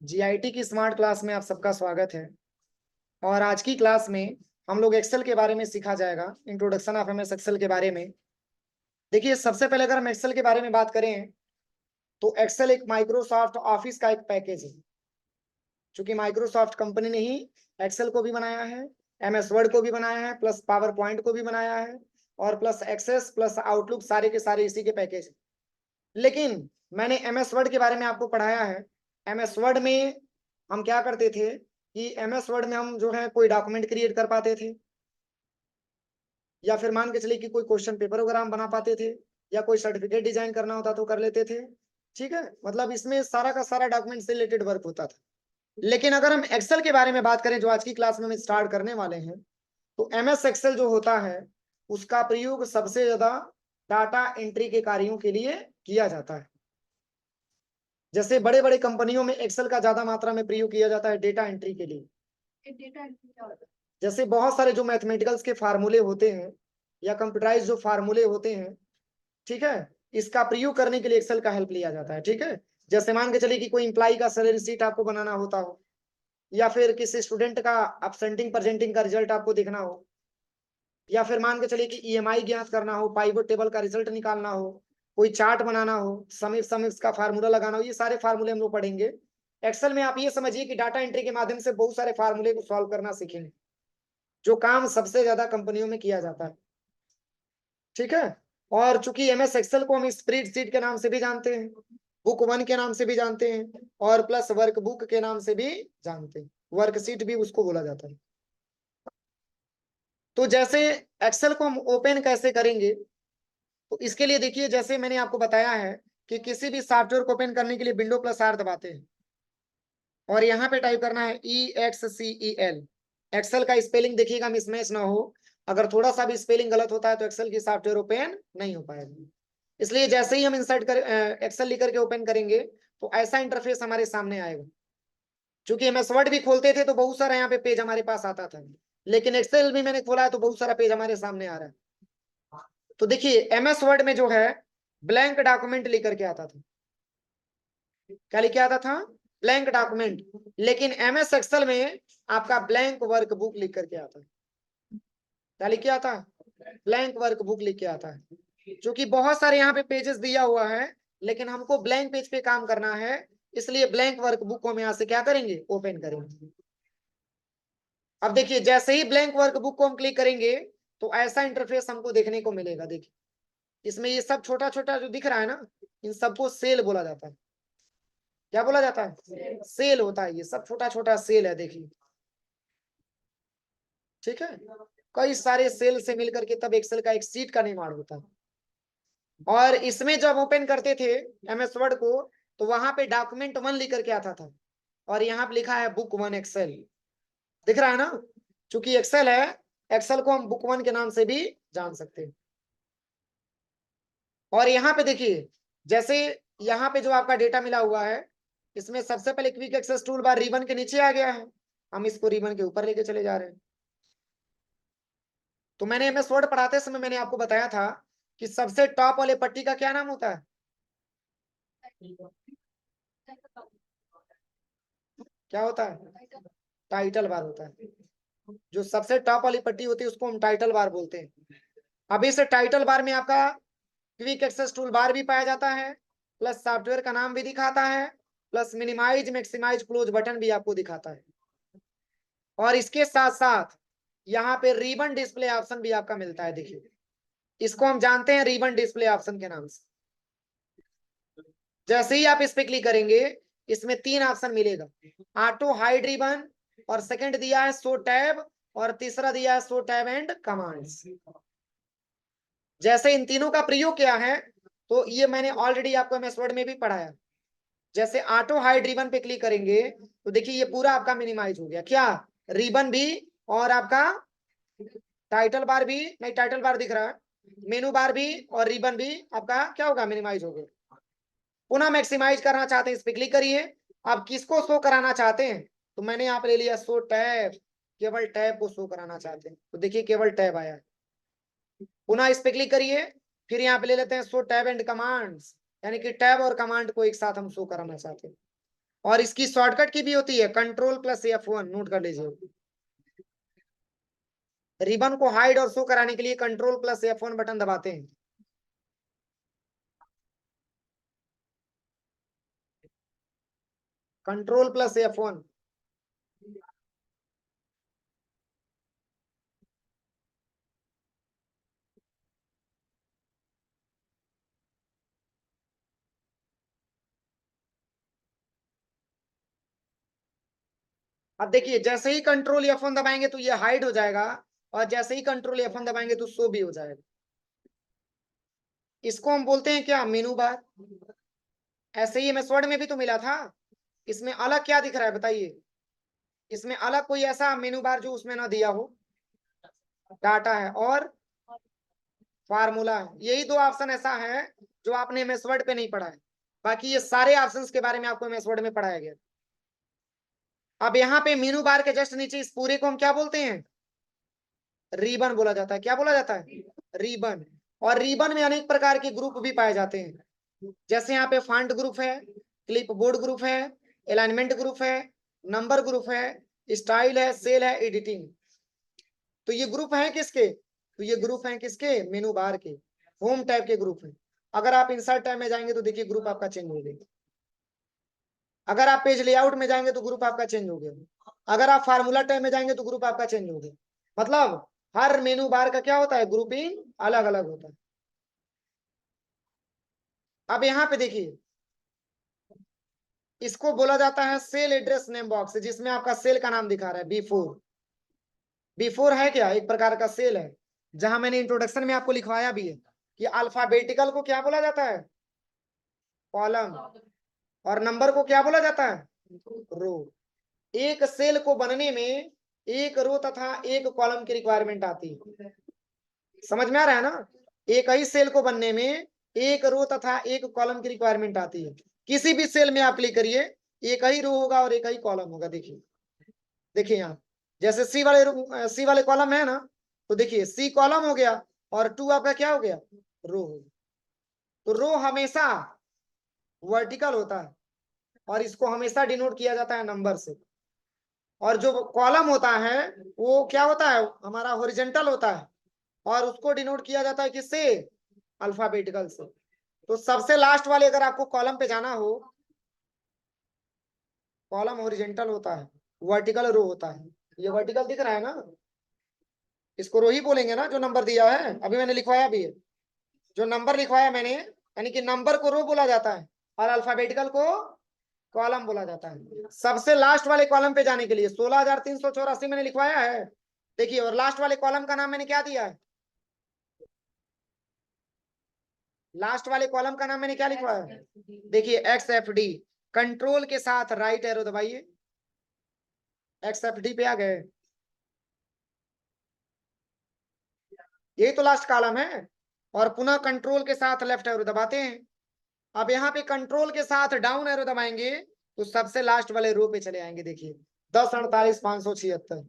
GIT की smart class में आप सबका स्वागत है। और आज की क्लास में हम लोग एक्सेल के बारे में सीखा जाएगा, इंट्रोडक्शन ऑफ एमएस एक्सेल के बारे में। देखिए, सबसे पहले अगर हम एक्सेल के बारे में बात करें तो एक्सेल एक माइक्रोसॉफ्ट ऑफिस का एक पैकेज है। चूंकि माइक्रोसॉफ्ट कंपनी ने ही एक्सेल को भी बनाया है, एमएस वर्ड को भी बनाया है, प्लस पावर पॉइंट को भी बनाया है, और प्लस एक्सेस प्लस आउटलुक सारे के सारे इसी के पैकेज है। लेकिन मैंने एमएस वर्ड के बारे में आपको पढ़ाया है। एमएस वर्ड में हम क्या करते थे कि एमएस वर्ड में हम जो है कोई डॉक्यूमेंट क्रिएट कर पाते थे, या फिर मान के चलिए कि कोई क्वेश्चन पेपर वगैरह हम बना पाते थे, या कोई सर्टिफिकेट डिजाइन करना होता तो कर लेते थे। ठीक है, मतलब इसमें सारा का सारा डॉक्यूमेंट से रिलेटेड वर्क होता था। लेकिन अगर हम एक्सेल के बारे में बात करें, जो आज की क्लास में हम स्टार्ट करने वाले हैं, तो एमएस एक्सेल जो होता है उसका प्रयोग सबसे ज्यादा डाटा एंट्री के कार्यों के लिए किया जाता है। जैसे बड़े बड़े कंपनियों में एक्सेल का ज्यादा मात्रा में प्रयोग किया जाता है डेटा एंट्री के लिए। डेटा एंट्री क्या होता है? जैसे बहुत सारे जो मैथमेटिकल्स के फार्मूले होते हैं या कंप्यूटराइज जो फार्मूले होते हैं, ठीक है, इसका प्रयोग करने के लिए एक्सेल का हेल्प लिया जाता है। ठीक है, जैसे मान के चलिए कि कोई इंप्लाई का सैलरी शीट आपको बनाना होता हो, या फिर किसी स्टूडेंट का अपसेंटिंग प्रेजेंटिंग का रिजल्ट आपको देखना हो, या फिर मान के चलिए कि ईएमआई ज्ञात करना हो, पाइवट टेबल का रिजल्ट निकालना हो, कोई चार्ट बनाना हो, समिप्स का फार्मूला लगाना हो, ये सारे फार्मूले हम लोग पढ़ेंगे। एक्सेल में आप ये समझिए कि डाटा एंट्री के माध्यम से बहुत सारे फार्मूले को सॉल्व करना सीखेंगे, जो काम सबसे ज्यादा कंपनियों में किया जाता है। ठीक है, और चूंकि एमएस एक्सेल को हम स्प्रेडशीट के नाम से भी जानते हैं, बुक वन के नाम से भी जानते हैं, और प्लस वर्क बुक के नाम से भी जानते हैं, वर्कशीट भी उसको बोला जाता है। तो जैसे एक्सेल को हम ओपन कैसे करेंगे, तो इसके लिए देखिए, जैसे मैंने आपको बताया है कि किसी भी सॉफ्टवेयर को ओपन करने के लिए विंडो प्लस आर दबाते हैं, और यहाँ पे टाइप करना है EXCEL। एक्सेल का स्पेलिंग देखिएगा मिसमैच ना हो, अगर थोड़ा सा भी स्पेलिंग गलत होता है तो एक्सेल की सॉफ्टवेयर ओपन नहीं हो पाएगा। इसलिए जैसे ही हम इंसर्ट कर एक्सेल लिख करके ओपन करेंगे तो ऐसा इंटरफेस हमारे सामने आएगा। चूंकि एमएस वर्ड भी खोलते थे तो बहुत सारा यहाँ पे पेज हमारे पास आता था, लेकिन एक्सेल भी मैंने खोला है तो बहुत सारा पेज हमारे सामने आ रहा है। तो देखिए, एमएस वर्ड में जो है ब्लैंक डॉक्यूमेंट लिख करके आता था। क्या लिख के आता था? Blank document. लेकिन एमएस एक्सेल में आपका ब्लैंक वर्क बुक लिख करके आता है। क्या लिख के आता है? ब्लैंक वर्क बुक लिख के आता है। क्योंकि बहुत सारे यहाँ पे पेजेस दिया हुआ है, लेकिन हमको ब्लैंक पेज पे काम करना है, इसलिए ब्लैंक वर्क बुक को हम यहाँ से क्या करेंगे? ओपन करेंगे। अब देखिए, जैसे ही ब्लैंक वर्क बुक को हम क्लिक करेंगे तो ऐसा इंटरफेस हमको देखने को मिलेगा। देखिए, इसमें ये सब छोटा छोटा जो दिख रहा है ना, इन सबको सेल बोला जाता है। क्या बोला जाता है? सेल होता है, ये सब छोटा छोटा सेल है, देखिए। ठीक है, कई सारे सेल से मिलकर के तब एक्सेल का एक सीट का निर्माण होता है। और इसमें जब ओपन करते थे एमएस वर्ड को, तो वहां पे डॉक्यूमेंट वन लिख करके आता था, और यहाँ पे लिखा है बुक वन एक्सेल। दिख रहा है ना? चूंकि एक्सेल है, एक्सेल को हम बुक वन के नाम से भी जान सकते हैं। और यहाँ पे देखिए, जैसे यहाँ पे जो आपका डेटा मिला हुआ है, इसमें सबसे पहले quick access tool bar ribbon के नीचे आ गया है, हम इसको रिबन के ऊपर लेके चले जा रहे हैं। तो मैंने एमएस वर्ड पढ़ाते समय मैंने आपको बताया था कि सबसे टॉप वाले पट्टी का क्या नाम होता है? क्या होता है? टाइटल बार होता है। जो सबसे टॉप वाली पट्टी होती है उसको हम टाइटल बार बोलते हैं। अब इस टाइटल बार में आपका क्विक एक्सेस टूल बार भी पाया जाता है, प्लस सॉफ्टवेयर का नाम भी दिखाता है, plus minimise maximise close button भी आपको दिखाता है। और इसके साथ साथ यहाँ पे रिबन डिस्प्ले ऑप्शन भी आपका मिलता है। देखिए, इसको हम जानते हैं रिबन डिस्प्ले ऑप्शन के नाम से। जैसे ही आप इस पे क्लिक करेंगे, इसमें तीन ऑप्शन मिलेगा, ऑटो हाइड रिबन, और सेकंड दिया है शो टैब, और तीसरा दिया है शो टैब एंड कमांड्स। जैसे इन तीनों का प्रयोग क्या है, तो ये मैंने ऑलरेडी आपको एमएस वर्ड में भी पढ़ाया। जैसे ऑटो हाइड रिबन पे क्लिक करेंगे तो देखिए ये पूरा आपका मिनिमाइज हो गया, क्या? रिबन भी, और आपका टाइटल बार भी, नहीं टाइटल बार दिख रहा है, मेनू बार भी और रिबन भी आपका क्या होगा? मिनिमाइज हो गया। पुनः मैक्सिमाइज करना चाहते हैं, इस पे क्लिक करिए। आप किसको शो कराना चाहते हैं? तो मैंने यहाँ पे ले लिया शो टैब, केवल टैब को शो कराना चाहते हैं, तो देखिए केवल टैब आया। पुनः इस पे क्लिक करिए, फिर यहाँ पे ले लेते हैं शो टैब एंड कमांड्स, यानी कि टैब और कमांड को एक साथ हम शो कराना चाहते हैं। और इसकी शॉर्टकट की भी होती है कंट्रोल प्लस F1, नोट कर लीजिए। रिबन को हाइड और शो कराने के लिए कंट्रोल प्लस F1 बटन दबाते हैं। Control plus F1। अब देखिए जैसे ही कंट्रोल F1 दबाएंगे तो ये हाइड हो जाएगा, और जैसे ही कंट्रोल F1 दबाएंगे तो शो भी हो जाएगा। इसको हम बोलते हैं क्या, मेनू बार। ऐसे ही एमएस वर्ड में भी तो मिला था। इसमें अलग क्या दिख रहा है बताइए, इसमें अलग कोई ऐसा मेनू बार जो उसमें ना दिया हो। डाटा है और फार्मूला है, यही दो ऑप्शन ऐसा है जो आपने एमएस वर्ड पे नहीं पढ़ा है। बाकी ये सारे ऑप्शंस के बारे में आपको एमएस वर्ड में पढ़ाया गया। अब यहाँ पे मेनू बार के जस्ट नीचे इस पूरे को हम क्या बोलते हैं, रिबन बोला जाता है। क्या बोला जाता है, रिबन। और रिबन में अनेक प्रकार के ग्रुप भी पाए जाते हैं, जैसे यहाँ पे फॉन्ट ग्रुप है, क्लिप बोर्ड ग्रुप है, अलाइनमेंट ग्रुप है, नंबर ग्रुप है, स्टाइल है, सेल है, एडिटिंग। तो ये ग्रुप है किसके, तो ये ग्रुप है किसके, मेनू बार के, होम टैब के ग्रुप है। अगर आप इंसर्ट टैब में जाएंगे तो देखिए ग्रुप आपका चेंज हो गया। अगर आप पेज लेआउट में जाएंगे तो ग्रुप आपका चेंज हो गया। अगर आप फार्मूला टैब में जाएंगे तो ग्रुप आपका चेंज हो गया। मतलब हर मेनू बार का क्या होता है, ग्रुपिंग अलग अलग होता है। अब यहाँ पे देखिए, इसको बोला जाता है सेल एड्रेस नेम बॉक्स, जिसमें आपका सेल का नाम दिखा रहा है B4। B4 है क्या, एक प्रकार का सेल है, जहां मैंने इंट्रोडक्शन में आपको लिखवाया भी है कि अल्फाबेटिकल को क्या बोला जाता है, कॉलम, और नंबर को क्या बोला जाता है, रो। एक सेल को बनने में एक रो तथा एक कॉलम की रिक्वायरमेंट आती है। समझ में आ रहा है ना, एक ही सेल को बनने में एक रो तथा एक कॉलम की रिक्वायरमेंट आती है। किसी भी सेल में आप क्लिक करिए, एक ही रो होगा और एक ही कॉलम होगा। देखिए देखिए यहाँ जैसे सी वाले कॉलम है ना, तो देखिए सी कॉलम हो गया और टू आपका क्या हो गया, रो हो गया। तो रो हमेशा वर्टिकल होता है और इसको हमेशा डिनोट किया जाता है नंबर से। और जो कॉलम होता है वो क्या होता है, हमारा हॉरिजॉन्टल होता है, और उसको डिनोट किया जाता है किससे, अल्फाबेटिकल से। तो सबसे लास्ट वाले अगर आपको कॉलम पे जाना हो, कॉलम हॉरिजॉन्टल होता है, वर्टिकल रो होता है। ये वर्टिकल दिख रहा है ना, इसको रो ही बोलेंगे ना, जो नंबर दिया है अभी मैंने लिखवाया भी है। जो नंबर लिखवाया मैंने, यानी कि नंबर को रो बोला जाता है और अल्फाबेटिकल को कॉलम बोला जाता है। सबसे लास्ट वाले कॉलम पे जाने के लिए 16,384 मैंने लिखवाया है। देखिए, और लास्ट वाले कॉलम का नाम मैंने क्या दिया है, लास्ट वाले कॉलम का नाम मैंने क्या लिखवाया है, देखिए XFD। कंट्रोल के साथ राइट एरो दबाइए, XFD पे आ गए, यही तो लास्ट कॉलम है। और पुनः कंट्रोल के साथ लेफ्ट एरो दबाते हैं। अब यहाँ पे कंट्रोल के साथ डाउन एरो दबाएंगे तो सबसे लास्ट वाले रो पे चले आएंगे। देखिए 10,48,576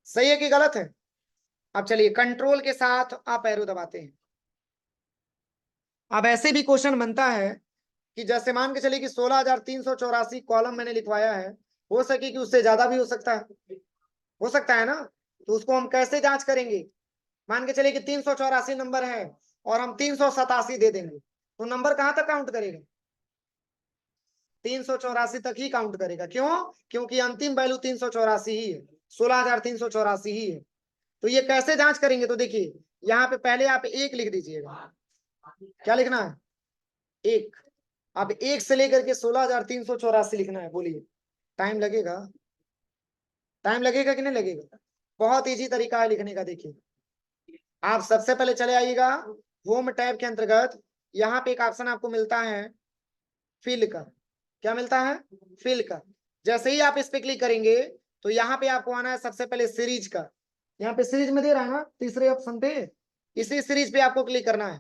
सही है कि गलत है। अब चलिए कंट्रोल के साथ आप एरो दबाते हैं। अब ऐसे भी क्वेश्चन बनता है कि जैसे मान के चलिए कि 16,384 कॉलम मैंने लिखवाया है, हो सके कि उससे ज्यादा भी हो सकता है, हो सकता है ना। तो उसको हम कैसे जांच करेंगे, मान के चलिए कि 384 नंबर है और हम 387 दे देंगे, तो नंबर कहां तक काउंट करेगा, 384 तक ही काउंट करेगा। क्यों, क्योंकि अंतिम वैल्यू 384 ही है, 16,384 ही है। तो ये कैसे जांच करेंगे, तो देखिए यहाँ पे पहले आप एक लिख दीजिएगा। क्या लिखना है, एक। अब एक से लेकर के 16,384 लिखना है, बोलिए टाइम लगेगा, टाइम लगेगा कि नहीं लगेगा। बहुत इजी तरीका है लिखने का। देखिए आप सबसे पहले चले आइएगा होम टैब के अंतर्गत, यहाँ पे एक ऑप्शन आपको मिलता है फिल का। क्या मिलता है, फिल का। जैसे ही आप इस पे क्लिक करेंगे तो यहाँ पे आपको आना है सबसे पहले सीरीज का। यहाँ पे सीरीज में दे रहा है ना तीसरे ऑप्शन पे, इसी सीरीज पे आपको क्लिक करना है।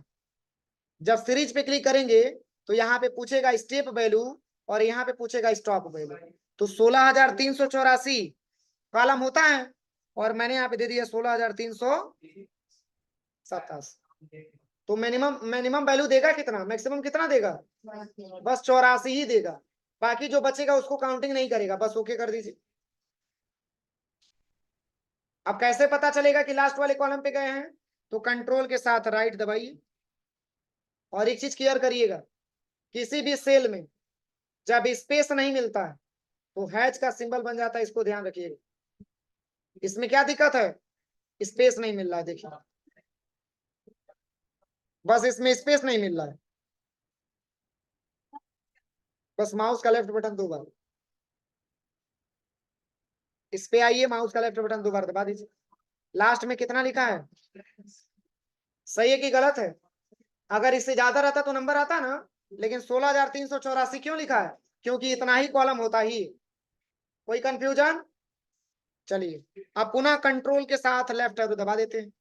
जब सीरीज पे क्लिक करेंगे तो यहाँ पे पूछेगा स्टेप वैल्यू और यहाँ पे पूछेगा स्टॉप वैल्यू। तो 16,384 कॉलम होता है और मैंने यहाँ पे दे दिया 16,387। तो मिनिमम मिनिमम वैल्यू देगा कितना, मैक्सिमम कितना देगा, बस 84 ही देगा। बाकी जो बचेगा उसको काउंटिंग नहीं करेगा, बस ओके कर दीजिए। अब कैसे पता चलेगा कि लास्ट वाले कॉलम पे गए हैं? तो कंट्रोल के साथ राइट दबाइए और एक चीज क्लियर करिएगा, किसी भी सेल में जब स्पेस नहीं मिलता है तो हैच का सिंबल बन जाता है, इसको ध्यान रखिएगा। इसमें क्या दिक्कत है? स्पेस नहीं मिल रहा है, देखिए बस इसमें स्पेस नहीं मिल रहा है। बस माउस का लेफ्ट बटन 2 बार इस पे आइए, माउस का लेफ्ट बटन 2 बार दबा दीजिए। लास्ट में कितना लिखा है? सही है कि गलत है? अगर इससे ज्यादा रहता तो नंबर आता ना, लेकिन 16,384 क्यों लिखा है? क्योंकि इतना ही कॉलम होता ही। कोई कंफ्यूजन? चलिए अब पुनः कंट्रोल के साथ लेफ्ट एरो दबा देते हैं।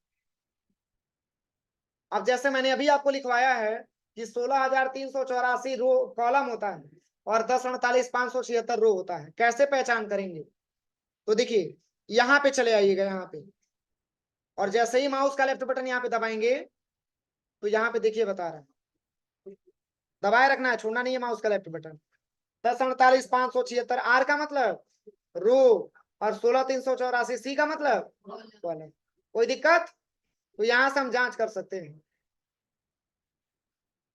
अब जैसे मैंने अभी आपको लिखवाया है कि 16,384 रो कॉलम होता है और 10,48,576 रो होता है, कैसे पहचान करेंगे? तो देखिए यहाँ पे चले आइएगा, यहाँ पे, और जैसे ही माउस का लेफ्ट बटन यहाँ पे दबाएंगे तो यहाँ पे देखिए बता रहा है, दबाए रखना है, छोड़ना नहीं है माउस का लेफ्ट बटन। 10,48,576 आर का मतलब रो, और 16,384 सी का मतलब कॉलम। कोई दिक्कत? तो यहां से हम जांच कर सकते हैं।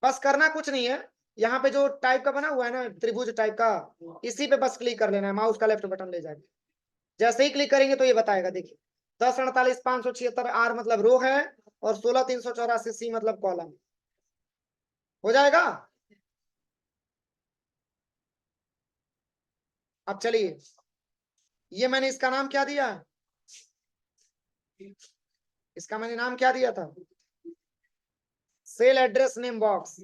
बस करना कुछ नहीं है, यहाँ पे जो टाइप का बना हुआ है ना त्रिभुज टाइप का, इसी पे बस क्लिक कर लेना है, माउस का लेफ्ट बटन ले जाएगा। जैसे ही क्लिक करेंगे तो ये बताएगा, देखिए 10,48,576 आर मतलब रो है और 16,384 सी मतलब कॉलम। हो जाएगा। अब चलिए, ये मैंने इसका नाम क्या दिया? इसका मैंने नाम क्या दिया था? सेल एड्रेस नेम बॉक्स,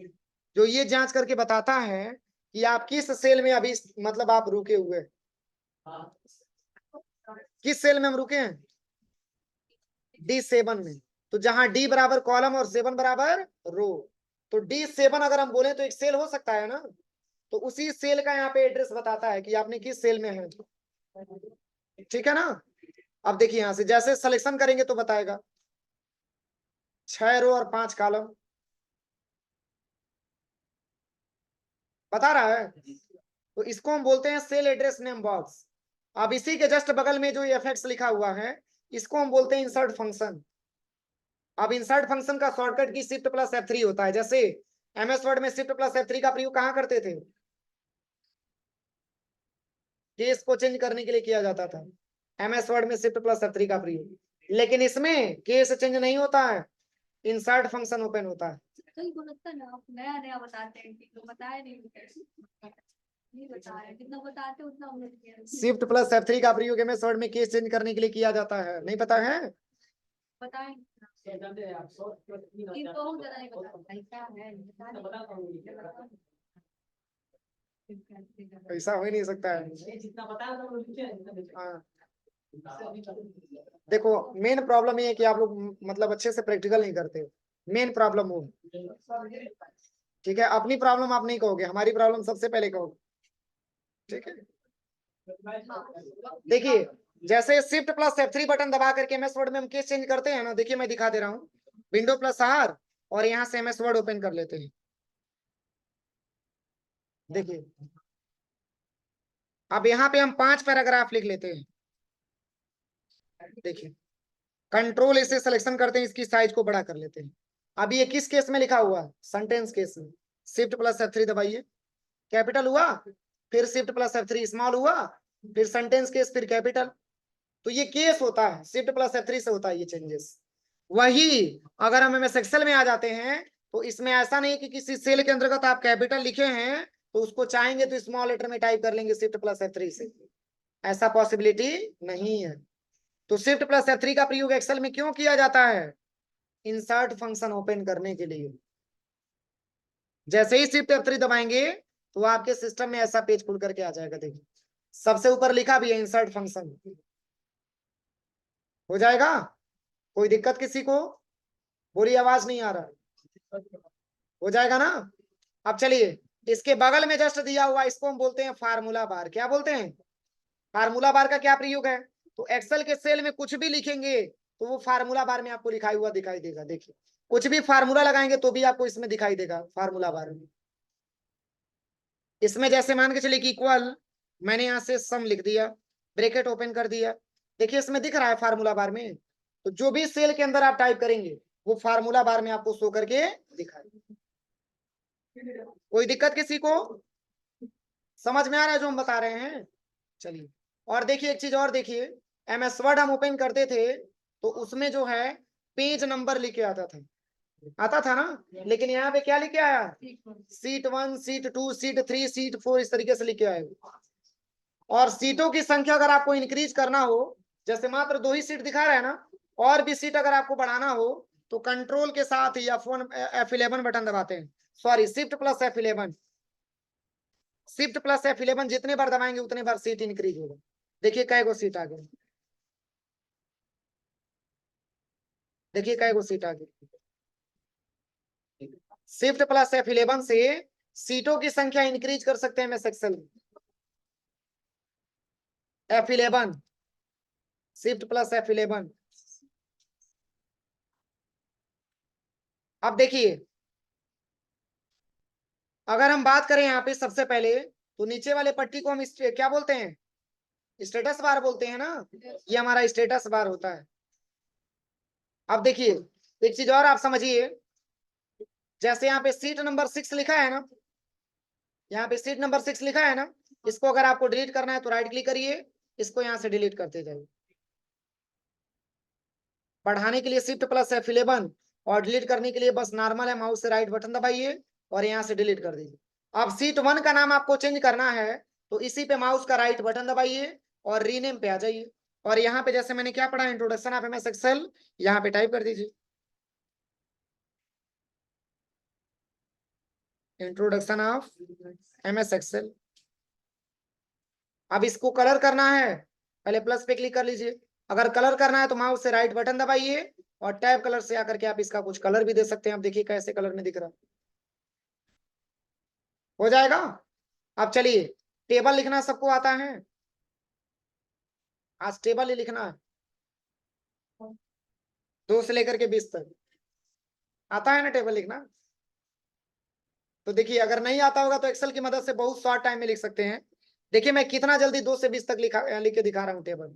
जो ये जांच करके बताता है कि आप किस सेल में अभी मतलब आप रुके हुए हैं। किस सेल में हम रुके हैं? D7 में। तो जहां D बराबर कॉलम और 7 बराबर रो, तो D7 अगर हम बोले तो एक सेल हो सकता है ना, तो उसी सेल का यहाँ पे एड्रेस बताता है कि आपने किस सेल में है। ठीक है ना? अब देखिए यहां से जैसे सिलेक्शन करेंगे तो बताएगा 6 रो और 5 कॉलम बता रहा है। तो इसको हम बोलते हैं सेल एड्रेस नेम बॉक्स। अब इसी के जस्ट बगल में जो एफएक्स लिखा हुआ है, इसको हम बोलते हैं इंसर्ट फंक्शन। अब इंसर्ट फंक्शन का शॉर्टकट की शिफ्ट प्लस F3 होता है। जैसे MS वर्ड में शिफ्ट प्लस F3 का प्रयोग कहाँ करते थे? केस को चेंज करने के लिए किया जाता था। MS वर्ड में शिफ्ट प्लस F3 का प्रयोग, लेकिन इसमें केस चेंज नहीं होता है, इंसर्ट फंक्शन ओपन होता है। नया नया बताते हैं, बताया नहीं बता रहे, जितना बताते उतना शिफ्ट प्लस F3 का प्रयोग MS वर्ड में केस चेंज करने के लिए किया जाता है, नहीं पता है? बताएं। ऐसा हो ही नहीं सकता है। हाँ, देखो मेन प्रॉब्लम ये है कि आप लोग मतलब अच्छे से प्रैक्टिकल नहीं करते, मेन प्रॉब्लम वो है। ठीक है, अपनी प्रॉब्लम आप नहीं कहोगे, हमारी प्रॉब्लम सबसे पहले कहोगे। ठीक है, देखिए जैसे शिफ्ट प्लस F3 बटन दबा करके MS वर्ड में हम केस चेंज करते हैं ना, देखिए मैं दिखा दे रहा हूँ, विंडो प्लस R और यहाँ से MS वर्ड ओपन कर लेते हैं। देखिए अब यहाँ पे हम 5 पैराग्राफ लिख लेते हैं। देखिए कंट्रोल इसे सिलेक्शन करते हैं, इसकी साइज को बड़ा कर लेते हैं। अब ये किस केस में लिखा हुआ है? सेंटेंस केस में। शिफ्ट प्लस F3 दबाइए, कैपिटल हुआ, फिर शिफ्ट प्लस F3 स्मॉल हुआ, फिर सेंटेंस केस, फिर कैपिटल। तो ये केस होता है, शिफ्ट प्लस F3 से होता है ये चेंजेस। वही अगर हम MS एक्सेल में आ जाते हैं तो इसमें ऐसा नहीं कि किसी सेल के अंतर्गत आप कैपिटल लिखे हैं तो उसको चाहेंगे तो स्मॉल लेटर में टाइप कर लेंगे शिफ्ट प्लस F3 से, ऐसा पॉसिबिलिटी नहीं है। तो शिफ्ट प्लस F3 का प्रयोग एक्सेल में क्यों किया जाता है? इंसर्ट फंक्शन ओपन करने के लिए। जैसे ही शिफ्ट F3 दबाएंगे तो आपके सिस्टम में ऐसा पेज खुल करके आ जाएगा। देखिए सबसे ऊपर लिखा भी है इंसर्ट फंक्शन। हो जाएगा? कोई दिक्कत किसी को? बोली आवाज नहीं आ रहा? हो जाएगा ना? अब चलिए इसके बगल में जस्ट दिया हुआ इसको हम बोलते हैं फार्मूला बार। क्या बोलते हैं? फार्मूला बार का क्या प्रयोग है? तो एक्सेल के सेल में कुछ भी लिखेंगे तो वो फार्मूला बार में आपको लिखा हुआ दिखाई देगा। देखिए कुछ भी फार्मूला लगाएंगे तो भी आपको इसमें दिखाई देगा फार्मूला बार में। इसमें जैसे मान के चलिए कि इक्वल, मैंने यहां से सम लिख दिया, ब्रैकेट ओपन कर दिया। देखिए इसमें दिख रहा है फार्मूला बार में, तो जो भी सेल के अंदर आप टाइप करेंगे वो फार्मूला बार में आपको शो करके दिखाएगा। कोई दिक्कत किसी को? समझ में आ रहा है जो हम बता रहे हैं? चलिए, और देखिए एक चीज और देखिए, MS वर्ड हम ओपन करते थे तो उसमें जो है पेज नंबर लिखे आता था ना, लेकिन यहाँ पे क्या लिखे आया? सीट 1, सीट 2, सीट 3, सीट 4, इस तरीके से लिखे आएगा। और सीटों की संख्या अगर आपको इंक्रीज करना हो, जैसे मात्र 2 ही सीट दिखा रहा है ना, और भी सीट अगर आपको बढ़ाना हो तो कंट्रोल के साथ या फोन F11 बटन दबाते हैं, sorry shift plus F11, shift plus F11 जितने बार दबाएंगे उतने बार सीट इंक्रीज होगा। देखिए कै गो सीट आ गई, देखिए कै गो सीट आ गई। शिफ्ट प्लस F11 से सीटों की संख्या इंक्रीज कर सकते हैं MS एक्सेल में। F11, shift plus F11। अब देखिए, अगर हम बात करें यहाँ पे सबसे पहले, तो नीचे वाले पट्टी को हम क्या बोलते हैं? स्टेटस बार बोलते हैं ना, ये हमारा स्टेटस बार होता है। अब देखिए एक चीज और आप समझिए, जैसे यहाँ पे सीट नंबर 6 लिखा है ना, यहाँ पे सीट नंबर 6 लिखा है ना, इसको अगर आपको डिलीट करना है तो राइट क्लिक करिए, इसको यहाँ से डिलीट करते जाइए। बढ़ाने के लिए शिफ्ट प्लस F11, और डिलीट करने के लिए बस नॉर्मल है, माउस से राइट बटन दबाइए और यहाँ से डिलीट कर दीजिए। अब सीट 1 का नाम आपको चेंज करना है तो इसी पे माउस का राइट बटन दबाइए और रीनेम पे आ जाइए, और यहाँ पे जैसे मैंने क्या पढ़ा, इंट्रोडक्शन ऑफ MS एक्सेल, यहाँ पे टाइप कर दीजिए इंट्रोडक्शन ऑफ MS एक्सेल। अब इसको कलर करना है, पहले प्लस पे क्लिक कर लीजिए। अगर कलर करना है तो माउस से राइट बटन दबाइए और टैब कलर से आकर के आप इसका कुछ कलर भी दे सकते हैं। अब देखिए कैसे कलर में दिख रहा हो जाएगा। अब चलिए, टेबल लिखना सबको आता है? आज टेबल ही लिखना है, 2 से लेकर के 20 तक आता है ना टेबल लिखना? तो देखिए अगर नहीं आता होगा तो एक्सेल की मदद से बहुत शॉर्ट टाइम में लिख सकते हैं। देखिए मैं कितना जल्दी 2 से 20 तक लिख के दिखा रहा हूँ टेबल।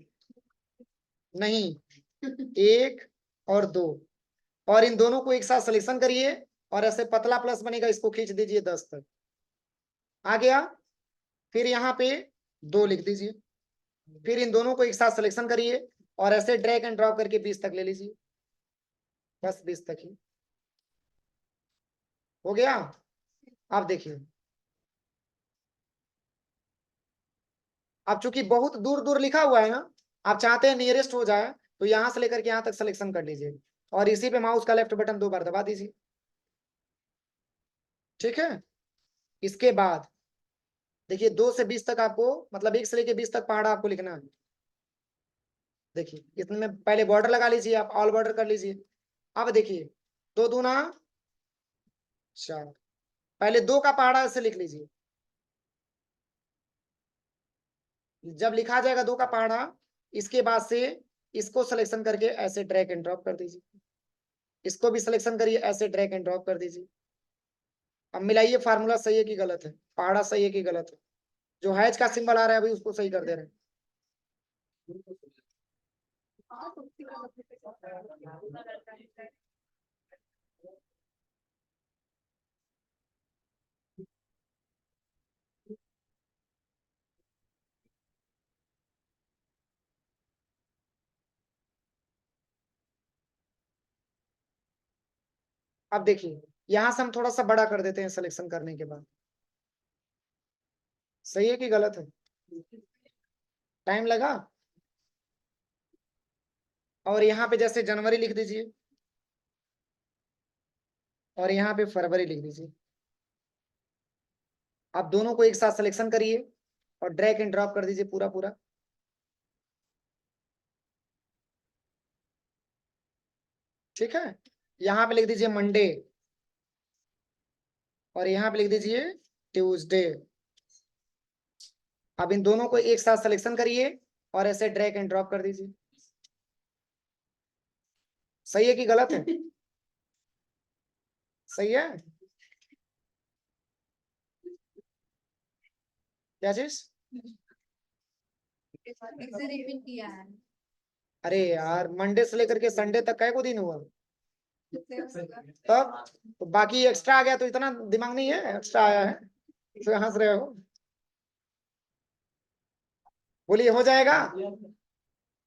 नहीं, 1 और 2, और इन दोनों को एक साथ सिलेक्शन करिए और ऐसे पतला प्लस बनेगा, इसको खींच दीजिए 10 तक, आ गया। फिर यहाँ पे 2 लिख दीजिए, फिर इन दोनों को एक साथ सिलेक्शन करिए और ऐसे ड्रैग एंड ड्रॉप करके 20 तक ले लीजिए, बस 20 तक ही हो गया। अब देखिए, अब चूंकि बहुत दूर दूर लिखा हुआ है ना, आप चाहते हैं नियरेस्ट हो जाए, तो यहां से लेकर के यहां तक सिलेक्शन कर लीजिए और इसी पे माउस का लेफ्ट बटन 2 बार दबा दीजिए, ठीक है। इसके बाद देखिए 2 से 20 तक आपको, मतलब 1 से लेकर 20 तक पहाड़ा आपको लिखना है। देखिए इसमें पहले बॉर्डर लगा लीजिए, आप ऑल बॉर्डर कर लीजिए। अब देखिए 2 दूना 4, पहले 2 का पहाड़ा ऐसे लिख लीजिए। जब लिखा जाएगा 2 का पहाड़ा, इसके बाद से इसको सिलेक्शन करके ऐसे ड्रैग एंड ड्रॉप कर दीजिए, इसको भी सिलेक्शन करिए, ऐसे ड्रैग एंड ड्रॉप कर दीजिए। अब मिलाइए फार्मूला सही है कि गलत है, पहाड़ा सही है कि गलत है। जो हैज का सिंबल आ रहा है अभी उसको सही कर दे रहे हैं। अब देखिए यहां से हम थोड़ा सा बड़ा कर देते हैं सिलेक्शन करने के बाद, सही है कि गलत है? टाइम लगा। और यहाँ पे जैसे जनवरी लिख दीजिए और यहाँ पे फरवरी लिख दीजिए। आप दोनों को एक साथ सिलेक्शन करिए और ड्रैग एंड ड्रॉप कर दीजिए पूरा पूरा, ठीक है। यहाँ पे लिख दीजिए मंडे और यहाँ पे लिख दीजिए ट्यूसडे। अब इन दोनों को एक साथ सिलेक्शन करिए और ऐसे ड्रैग एंड ड्रॉप कर दीजिए। सही है कि गलत है? सही है। क्या चीज? इसे रिपीट किया है। अरे यार, मंडे से लेकर के संडे तक कै को दिन हुआ? तब तो बाकी एक्स्ट्रा आ गया, तो इतना दिमाग नहीं है, एक्स्ट्रा आया है, तो हंस रहे हो। बोलिए, हो जाएगा?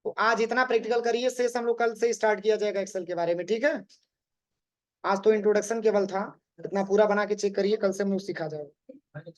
तो आज इतना प्रैक्टिकल करिए, शेष हम लोग कल से स्टार्ट किया जाएगा एक्सेल के बारे में, ठीक है? आज तो इंट्रोडक्शन केवल था, इतना पूरा बना के चेक करिए, कल से हम लोग सिखा जाएगा।